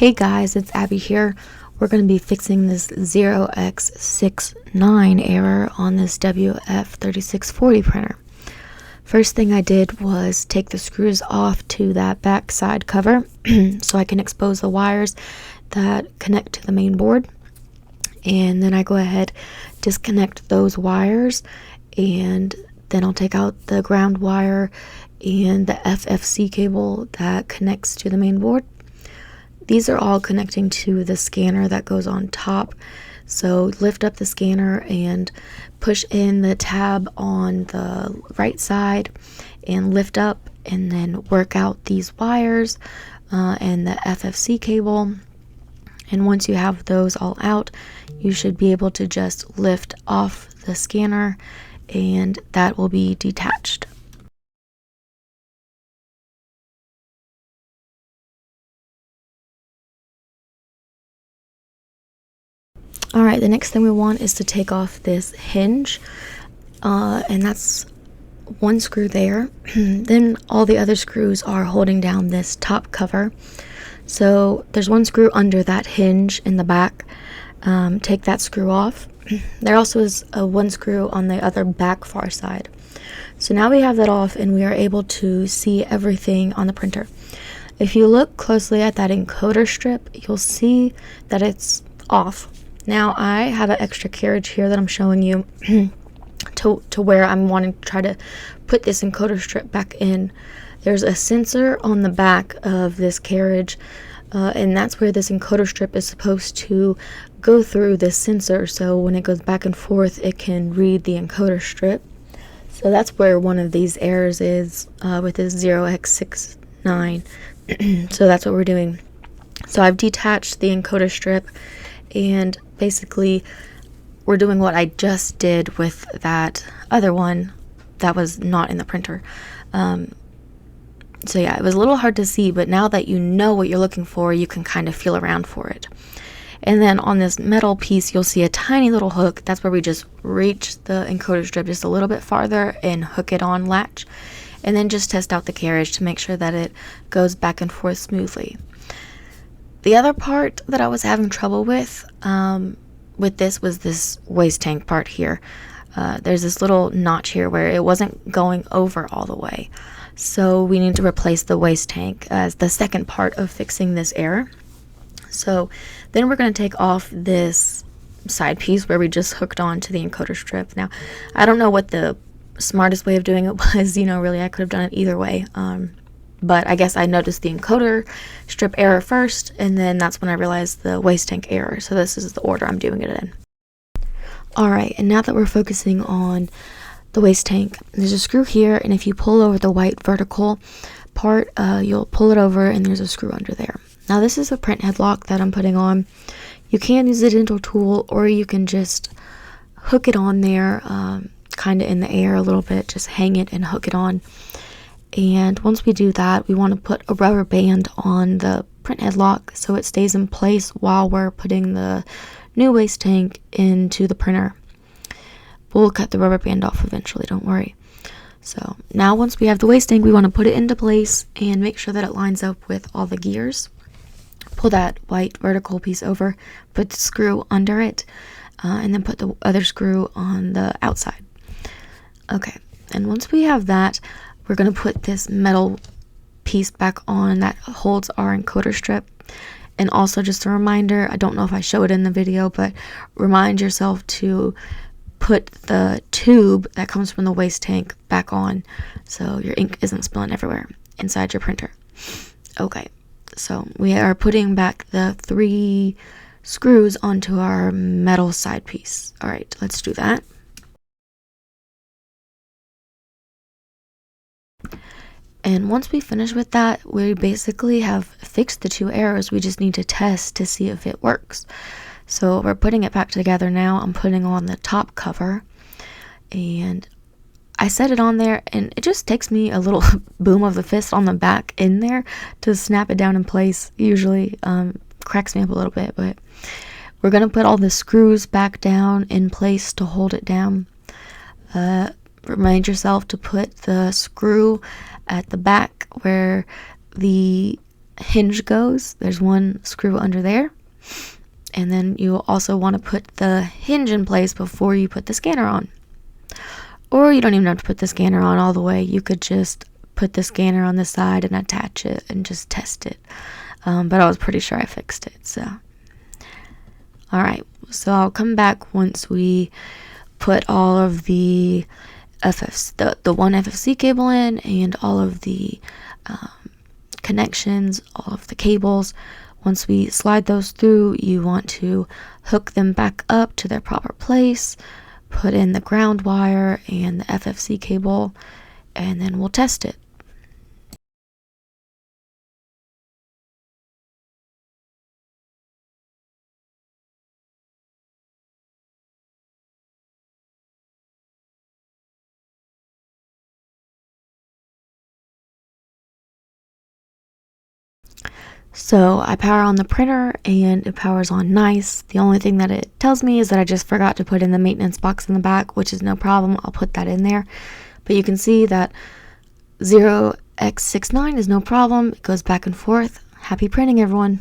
Hey guys, it's Abby here. We're going to be fixing this 0x69 error on this WF3640 printer. First thing I did was take the screws off to that back side cover so I can expose the wires that connect to the main board. And then I go ahead, disconnect those wires, and then I'll take out the ground wire and the FFC cable that connects to the main board. These are all connecting to the scanner that goes on top. So lift up the scanner and push in the tab on the right side and lift up, and then work out these wires and the FFC cable. And once you have those all out, you should be able to just lift off the scanner and that will be detached. Alright, the next thing we want is to take off this hinge, and that's one screw there. Then all the other screws are holding down this top cover. So there's one screw under that hinge in the back. Take that screw off. There also is one screw on the other back far side. So now we have that off and we are able to see everything on the printer. If you look closely at that encoder strip, you'll see that it's off. Now I have an extra carriage here that I'm showing you to where I'm wanting to try to put this encoder strip back in. There's a sensor on the back of this carriage, and that's where this encoder strip is supposed to go through this sensor, so when it goes back and forth it can read the encoder strip. So that's where one of these errors is with this 0x69. So that's what we're doing. So I've detached the encoder strip, and basically we're doing what I just did with that other one that was not in the printer. So yeah, it was a little hard to see, but now that you know what you're looking for, you can kind of feel around for it. And then on this metal piece, you'll see a tiny little hook. That's where we just reach the encoder strip just a little bit farther and hook it on latch. And then just test out the carriage to make sure that it goes back and forth smoothly. The other part that I was having trouble with this was this waste tank part here. There's this little notch here where it wasn't going over all the way. So we need to replace the waste tank as the second part of fixing this error. So then we're going to take off this side piece where we just hooked on to the encoder strip. Now, I don't know what the smartest way of doing it was. Really, I could have done it either way. But I guess I noticed the encoder strip error first, and then that's when I realized the waste tank error. So this is the order I'm doing it in. Alright, and now that we're focusing on the waste tank, there's a screw here, and if you pull over the white vertical part, you'll pull it over and there's a screw under there. Now this is a print head lock that I'm putting on. You can use a dental tool, or you can just hook it on there, kind of in the air a little bit, just hang it and hook it on. And once we do that, we want to put a rubber band on the print head lock so it stays in place while we're putting the new waste tank into the printer. We'll cut the rubber band off eventually, don't worry. So now once we have the waste tank, we want to put it into place and make sure that it lines up with all the gears. Pull that white vertical piece over, put the screw under it, and then put the other screw on the outside. Okay, and once we have that, we're going to put this metal piece back on that holds our encoder strip. And also just a reminder, I don't know if I show it in the video, but remind yourself to put the tube that comes from the waste tank back on so your ink isn't spilling everywhere inside your printer. Okay, so we are putting back the 3 screws onto our metal side piece. Alright, let's do that. And once we finish with that, we basically have fixed the 2 errors. We just need to test to see if it works. So we're putting it back together now. I'm putting on the top cover, and I set it on there, and it just takes me a little boom of the fist on the back in there to snap it down in place. Usually cracks me up a little bit, but we're going to put all the screws back down in place to hold it down. Remind yourself to put the screw at the back where the hinge goes. There's one screw under there. And then you also want to put the hinge in place before you put the scanner on. Or you don't even have to put the scanner on all the way. You could just put the scanner on the side and attach it and just test it. But I was pretty sure I fixed it. So, all right. So I'll come back once we put all of the the one FFC cable in, and all of the connections, all of the cables. Once we slide those through, you want to hook them back up to their proper place, put in the ground wire and the FFC cable, and then we'll test it. So I power on the printer and it powers on nice. The only thing that it tells me is that I just forgot to put in the maintenance box in the back, which is no problem. I'll put that in there. But you can see that 0x69 is no problem. It goes back and forth. Happy printing, everyone.